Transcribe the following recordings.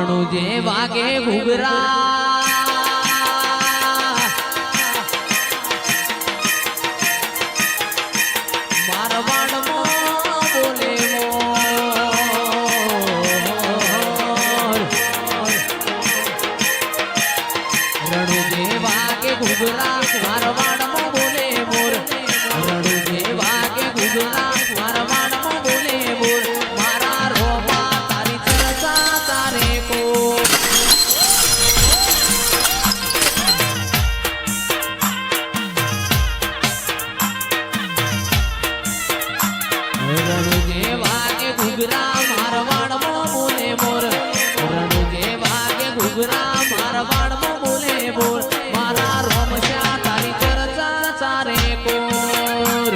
રણુજે વાગે ઘુઘરા મારવાડમાં બોલે મોર રણુજે વાગે ઘુઘરા મારવાડમાં બોલે મોર રણુજે વાગે ઘુઘરા મારવાડમાં બોલે મોર મારા રોપા તારી ચર્ચા તારે કો રણુજે વાગે ઘુઘરા મારવાડમાં બોલે મોર રણુજે વાગે ઘુઘરા મારવાડમાં બોલે મોર મારા રોમશા તારી ચર્ચા ચારે કોર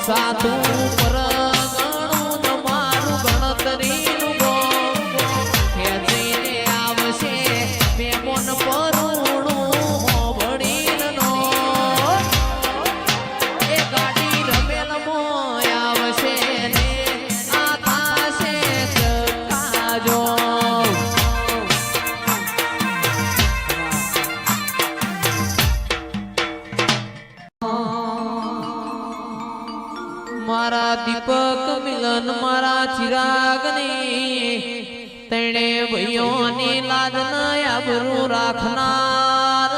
સાતું પર ગણું તમારું ગણતરીનું ગોમ ખેંચીને આવશે મેમોન પરુણું હોબળીનો એ ગાડી રમેલમાં આવશે ને આ થાશે ચકાજો મારા દીપક મિલન મારા ચિરાગ ને તેણે ભાઈઓની લાજ ન આબરૂ રાખનાર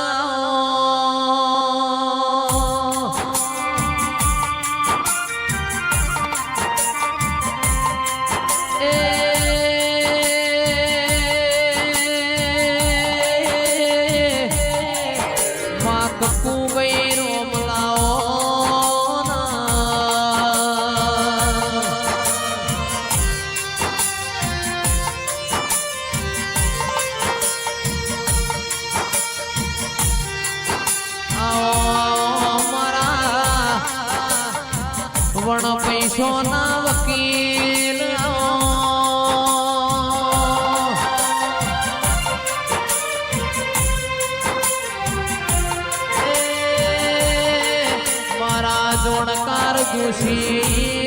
મા કપુ ભાઈ રોમલાઓ વણ પૈસો ના વકીલ મારા જોણકાર ઘુસી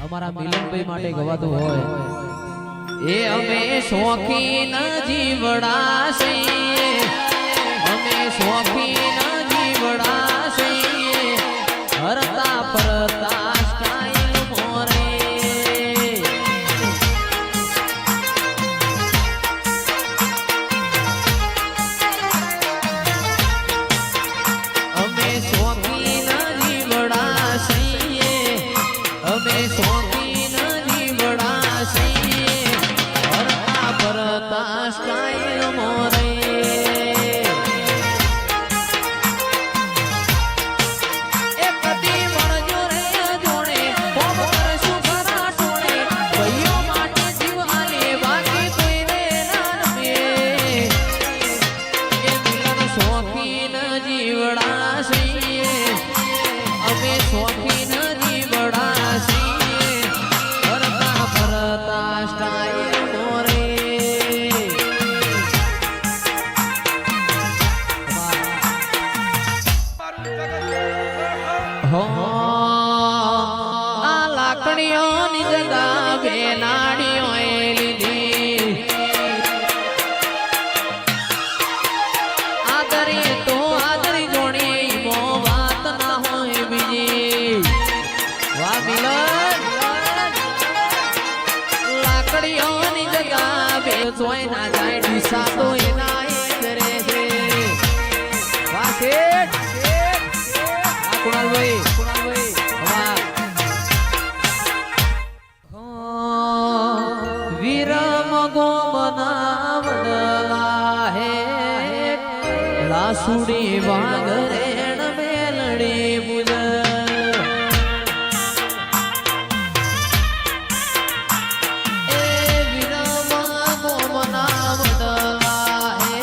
અમારા મિલનભાઈ માટે ગવાતું હોય એ અમે શોખીન જીવડા છીએ અમે શોખીન જીવડા છીએ હરતા પરતા સ્ટાઈલ મોરે અમે શોખીન જીવડા છીએ અમે શોખીન જીવડા છીએ હરતા પરતા સ્ટાઈલ મોરે નાડીઓ લીધી આદરી તો આદરી જોડી મો વાત ના હોય બીજી વાહ મિલન લાકડીઓની જગા બે જોઈ ના જાય ડીસા તો એના દરે છે વાહ શેઠ કુણાલભાઈ વાહ વીરમ ગો બનાવડલા હે લાસુડી વાગરેણ મેલડી મુજ એ વીરમ ગો બનાવડલા હે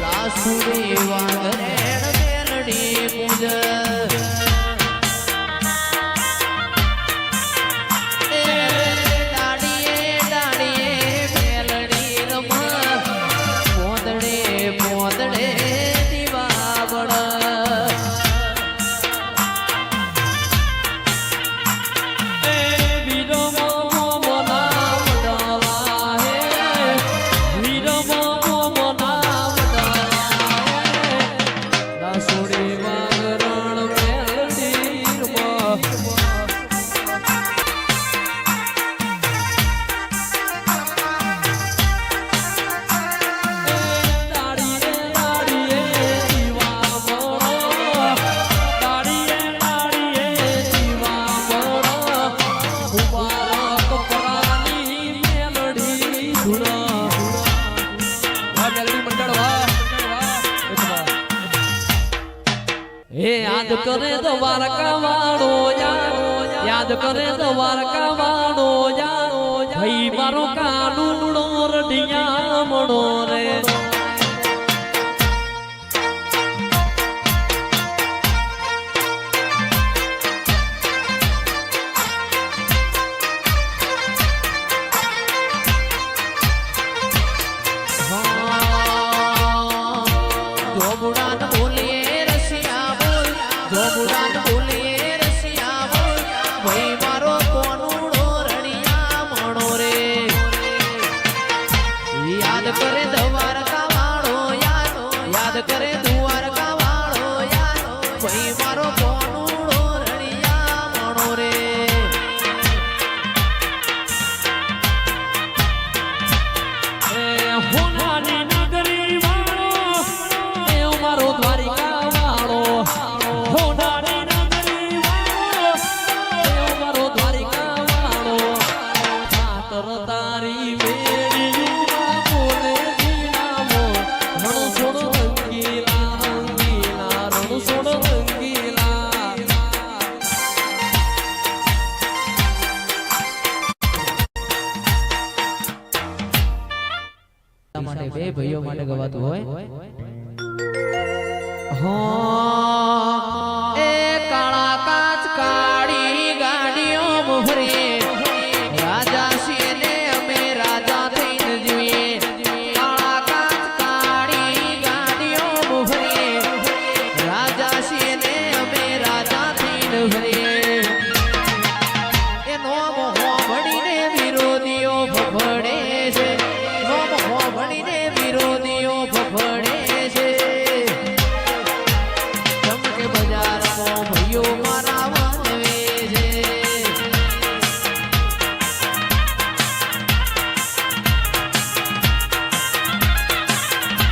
લાસુડી વાગરેણ મેલડી મુજ याद करे द्वारका वाड़ो याद करे द्वारका वाड़ो भाई मारो कानूनो रडिया मणो रे करे द्वारका वाड़ो याद करे द्वारका वाड़ो भाई मारो कोनूड़ो रड़िया मणो रे होनानी नगरी वाड़ो ए मारो द्वारिका वाड़ो होनानी नगरी वाड़ो ए मारो द्वारिका वाड़ो खातर तारी માટે બે ભાઈઓ માટે ગવાતું હોય હો એ કાળા કાચ કાળી ગાડીઓ મોહરે રાજા શેને અમે રાજા થઈને જીવીએ કાળા કાચ કાળી ગાડીઓ મોહરે રાજા શેને અમે રાજા થઈને ભરીએ એ નોમ હોબડીને વિરોધીઓ ફફડે છે ભણીને વિરોધીઓ ફફડે છે ચમકે બજારમાં ભાઈઓ મારા વનવે છે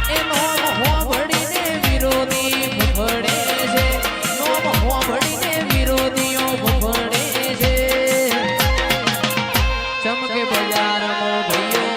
એ નોમ હોબડીને વિરોધી ફફડે છે નોમ હોબડીને વિરોધીઓ ફફડે છે ચમકે બજારમાં ભાઈઓ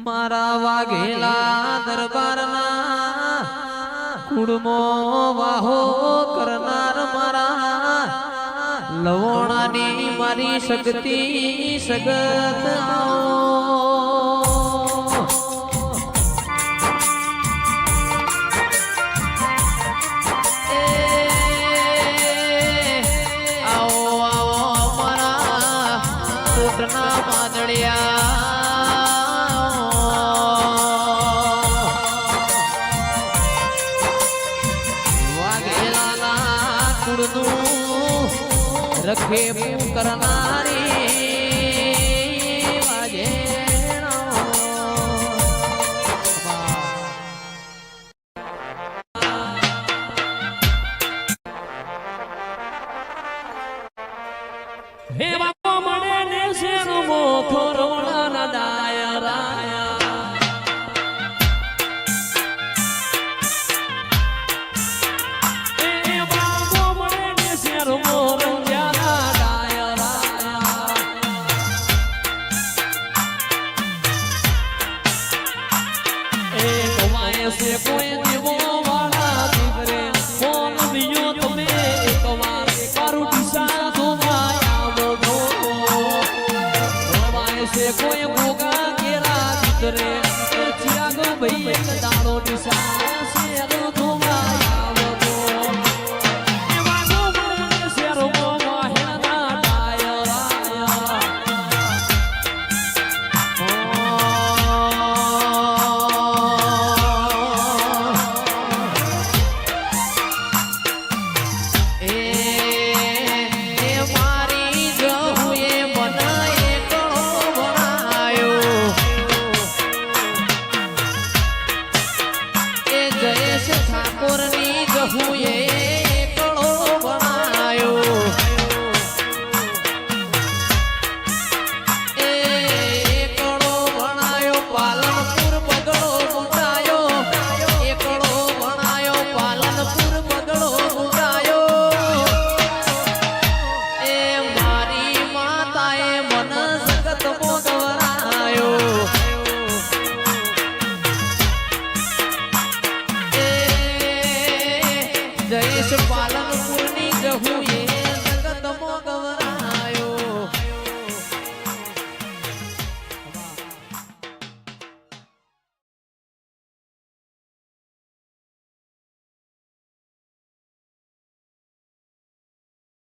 મારા વાઘેલા દરબારના કુડમો વાહો કરનાર મારા લવણાની મારી શક્તિ સગત કોટના માદળિયા વાઘેલાના કુળનું રખે કરનારી હે બાપો મને ને શેરો મોખો રોણાના દાયરા હે બાપો મને ને શેરો મોરંજાના દાયરા એ કવાય સે કોઈ દેવો વાળા દીકરે કોણ બીજો તમે કવા કારું દિશા से कोई भोगा केरा रे चिराग भई एक दाड़ो निशा से अगो